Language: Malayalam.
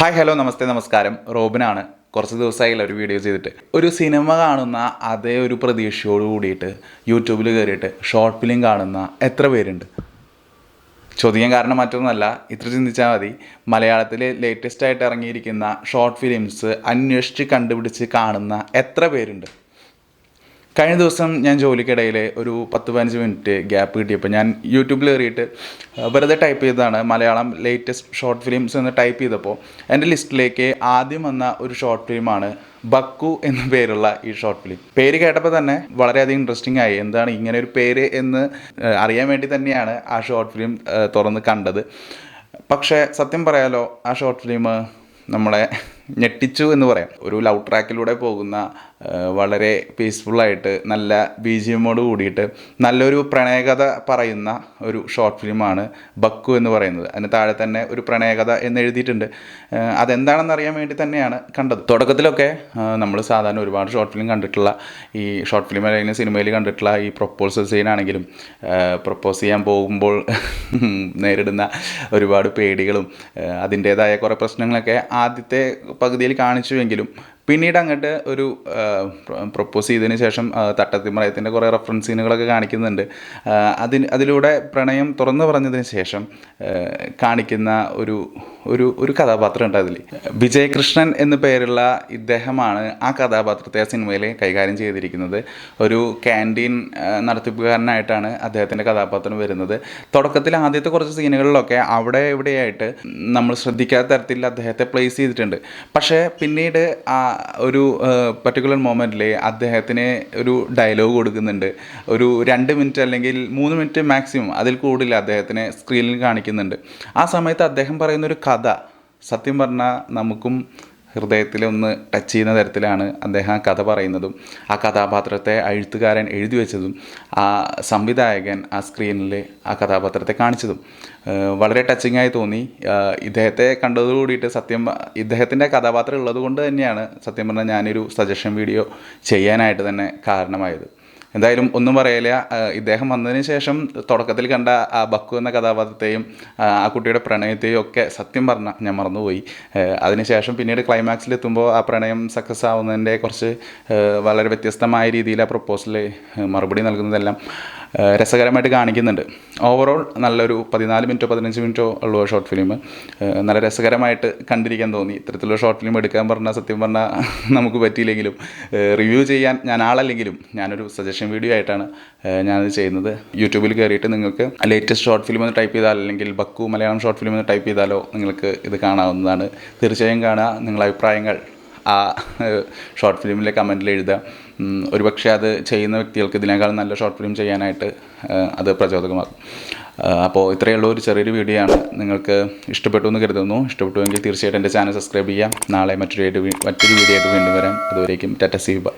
ഹായ് ഹലോ നമസ്തേ നമസ്കാരം. റോബിനാണ്. കുറച്ച് ദിവസമായില്ല ഒരു വീഡിയോ ചെയ്തിട്ട്. ഒരു സിനിമ കാണുന്ന അതേ ഒരു പ്രതീക്ഷയോട് കൂടിയിട്ട് യൂട്യൂബിൽ കയറിയിട്ട് ഷോർട്ട് ഫിലിം കാണുന്ന എത്ര പേരുണ്ട്? ചോദിക്കാൻ കാരണം മറ്റൊന്നുമല്ല, ഇത്ര ചിന്തിച്ചാൽ മതി. മലയാളത്തിൽ ലേറ്റസ്റ്റ് ആയിട്ട് ഇറങ്ങിയിരിക്കുന്ന ഷോർട്ട് ഫിലിംസ് അന്വേഷിച്ച് കണ്ടുപിടിച്ച് കാണുന്ന എത്ര പേരുണ്ട്? കഴിഞ്ഞ ദിവസം ഞാൻ ജോലിക്കിടയിൽ ഒരു 10-15 മിനിറ്റ് ഗ്യാപ്പ് കിട്ടിയപ്പോൾ ഞാൻ യൂട്യൂബിൽ കയറിയിട്ട് വെറുതെ ടൈപ്പ് ചെയ്തതാണ് മലയാളം ലേറ്റസ്റ്റ് ഷോർട്ട് ഫിലിംസ് എന്ന് ടൈപ്പ് ചെയ്തപ്പോൾ എൻ്റെ ലിസ്റ്റിലേക്ക് ആദ്യം വന്ന ഒരു ഷോർട്ട് ഫിലിമാണ് ബക്കു എന്ന പേരുള്ള ഈ ഷോർട്ട് ഫിലിം. പേര് കേട്ടപ്പോൾ തന്നെ വളരെയധികം ഇൻട്രസ്റ്റിംഗ് ആയി. എന്താണ് ഇങ്ങനെ ഒരു പേര് എന്ന് അറിയാൻ വേണ്ടി തന്നെയാണ് ആ ഷോർട്ട് ഫിലിം തുറന്ന് കണ്ടത്. പക്ഷേ സത്യം പറയാലോ, ആ ഷോർട്ട് ഫിലിം നമ്മളെ ഞെട്ടിച്ചു എന്ന് പറയാം. ഒരു ലവ് ട്രാക്കിലൂടെ പോകുന്ന വളരെ പീസ്ഫുള്ളായിട്ട് നല്ല BGMോട് കൂടിയിട്ട് നല്ലൊരു പ്രണയകഥ പറയുന്ന ഒരു ഷോർട്ട് ഫിലിമാണ് ബക്കു എന്ന് പറയുന്നത്. അതിന് താഴെ തന്നെ ഒരു പ്രണയകഥ എന്ന് എഴുതിയിട്ടുണ്ട്. അതെന്താണെന്ന് അറിയാൻ വേണ്ടി തന്നെയാണ് കണ്ടത്. തുടക്കത്തിലൊക്കെ നമ്മൾ സാധാരണ ഒരുപാട് ഷോർട്ട് ഫിലിം കണ്ടിട്ടുള്ള ഈ ഷോർട്ട് ഫിലിം അല്ലെങ്കിൽ സിനിമയിൽ കണ്ടിട്ടുള്ള ഈ പ്രൊപ്പോസൽ സീനാണെങ്കിലും പ്രൊപ്പോസ് ചെയ്യാൻ പോകുമ്പോൾ നേരിടുന്ന ഒരുപാട് പേടികളും അതിൻ്റേതായ കുറേ പ്രശ്നങ്ങളൊക്കെ ആദ്യത്തെ പകുതിയിൽ കാണിച്ചുവെങ്കിലും പിന്നീട് അങ്ങോട്ട് ഒരു പ്രൊപ്പോസ് ചെയ്തതിന് ശേഷം തട്ടത്തിമറയത്തിൻ്റെ കുറേ റെഫറൻസ് സീനുകളൊക്കെ കാണിക്കുന്നുണ്ട്. അതിലൂടെ പ്രണയം തുറന്നു പറഞ്ഞതിന് ശേഷം കാണിക്കുന്ന ഒരു ഒരു ഒരു കഥാപാത്രം ഉണ്ട് അതിൽ. വിജയ് കൃഷ്ണൻ എന്നു പേരുള്ള ഇദ്ദേഹമാണ് ആ കഥാപാത്രത്തെ ആ സിനിമയിൽ കൈകാര്യം ചെയ്തിരിക്കുന്നത്. ഒരു ക്യാൻറ്റീൻ നടത്തിപ്പുകാരനായിട്ടാണ് അദ്ദേഹത്തിൻ്റെ കഥാപാത്രം വരുന്നത്. തുടക്കത്തിൽ ആദ്യത്തെ കുറച്ച് സീനുകളിലൊക്കെ അവിടെ ഇവിടെയായിട്ട് നമ്മൾ ശ്രദ്ധിക്കാത്ത തരത്തിൽ അദ്ദേഹത്തെ പ്ലേസ് ചെയ്തിട്ടുണ്ട്. പക്ഷേ പിന്നീട് ഒരു പർട്ടിക്കുലർ മൊമെൻറ്റിൽ അദ്ദേഹത്തിന് ഒരു ഡയലോഗ് കൊടുക്കുന്നുണ്ട്. ഒരു 2 മിനിറ്റ് അല്ലെങ്കിൽ 3 മിനിറ്റ് മാക്സിമം, അതിൽ കൂടുതൽ അദ്ദേഹത്തിനെ സ്ക്രീനിൽ കാണിക്കുന്നുണ്ട്. ആ സമയത്ത് അദ്ദേഹം പറയുന്നൊരു കഥ സത്യം പറഞ്ഞാൽ നമുക്കും ഹൃദയത്തിൽ ഒന്ന് ടച്ച് ചെയ്യുന്ന തരത്തിലാണ് അദ്ദേഹം ആ കഥ പറയുന്നതും ആ കഥാപാത്രത്തെ എഴുത്തുകാരൻ എഴുതി വെച്ചതും ആ സംവിധായകൻ ആ സ്ക്രീനിൽ ആ കഥാപാത്രത്തെ കാണിച്ചതും വളരെ ടച്ചിങ്ങായി തോന്നി. ഇദ്ദേഹത്തെ കണ്ടതോടുകൂടിയിട്ട് ഇദ്ദേഹത്തിൻ്റെ കഥാപാത്രം ഉള്ളത് കൊണ്ട് തന്നെയാണ് സത്യം പറഞ്ഞാൽ ഞാനൊരു സജഷൻ വീഡിയോ ചെയ്യാനായിട്ട് തന്നെ കാരണമായത്. എന്തായാലും ഒന്നും പറയില്ല, ഇദ്ദേഹം വന്നതിന് ശേഷം തുടക്കത്തിൽ കണ്ട ആ ബക്കു എന്ന കഥാപാത്രത്തെയും ആ കുട്ടിയുടെ പ്രണയത്തെയും ഒക്കെ സത്യം പറഞ്ഞാൽ ഞാൻ മറന്നുപോയി. അതിനുശേഷം പിന്നീട് ക്ലൈമാക്സിലെത്തുമ്പോൾ ആ പ്രണയം സക്സസ് ആവുന്നതിൻ്റെ കുറച്ച് വളരെ വ്യത്യസ്തമായ രീതിയിൽ ആ പ്രൊപ്പോസൽ മറുപടി നൽകുന്നതെല്ലാം രസകരമായിട്ട് കാണിക്കുന്നുണ്ട്. ഓവറോൾ നല്ലൊരു 14 മിനിറ്റോ 15 മിനിറ്റോ ഉള്ള ഷോർട്ട് ഫിലിം നല്ല രസകരമായിട്ട് കണ്ടിരിക്കാൻ തോന്നി. ഇത്തരത്തിലുള്ള ഷോർട്ട് ഫിലിം എടുക്കാൻ പറഞ്ഞാൽ സത്യം പറഞ്ഞാൽ നമുക്ക് പറ്റിയില്ലെങ്കിലും റിവ്യൂ ചെയ്യാൻ ഞാൻ ആളല്ലെങ്കിലും ഞാനൊരു സജഷൻ വീഡിയോ ആയിട്ടാണ് ഞാനത് ചെയ്യുന്നത്. യൂട്യൂബിൽ കയറിയിട്ട് നിങ്ങൾക്ക് ലേറ്റസ്റ്റ് ഷോർട്ട് ഫിലിം എന്ന് ടൈപ്പ് ചെയ്താൽ അല്ലെങ്കിൽ ബക്കു മലയാളം ഷോർട്ട് ഫിലിം എന്ന് ടൈപ്പ് ചെയ്താലോ നിങ്ങൾക്ക് ഇത് കാണാവുന്നതാണ്. തീർച്ചയായും കാണുക. നിങ്ങളുടെ അഭിപ്രായങ്ങൾ ആ ഷോർട്ട് ഫിലിമിലെ കമൻറ്റിൽ എഴുതുക. ഒരുപക്ഷെ അത് ചെയ്യുന്ന വ്യക്തികൾക്ക് ഇതിനേക്കാളും നല്ല ഷോർട്ട് ഫിലിം ചെയ്യാനായിട്ട് അത് പ്രചോദകമാകും. അപ്പോൾ ഇത്രയുള്ള ഒരു ചെറിയൊരു വീഡിയോ ആണ്. നിങ്ങൾക്ക് ഇഷ്ടപ്പെട്ടു എന്ന് കരുതുന്നു. ഇഷ്ടപ്പെട്ടുവെങ്കിൽ തീർച്ചയായിട്ടും എൻ്റെ ചാനൽ സബ്സ്ക്രൈബ് ചെയ്യാം. നാളെ മറ്റൊരു വീഡിയോ ആയിട്ട് വീണ്ടും വരാം. അതുവരേക്കും ടാറ്റ, സീ യു, ബൈ.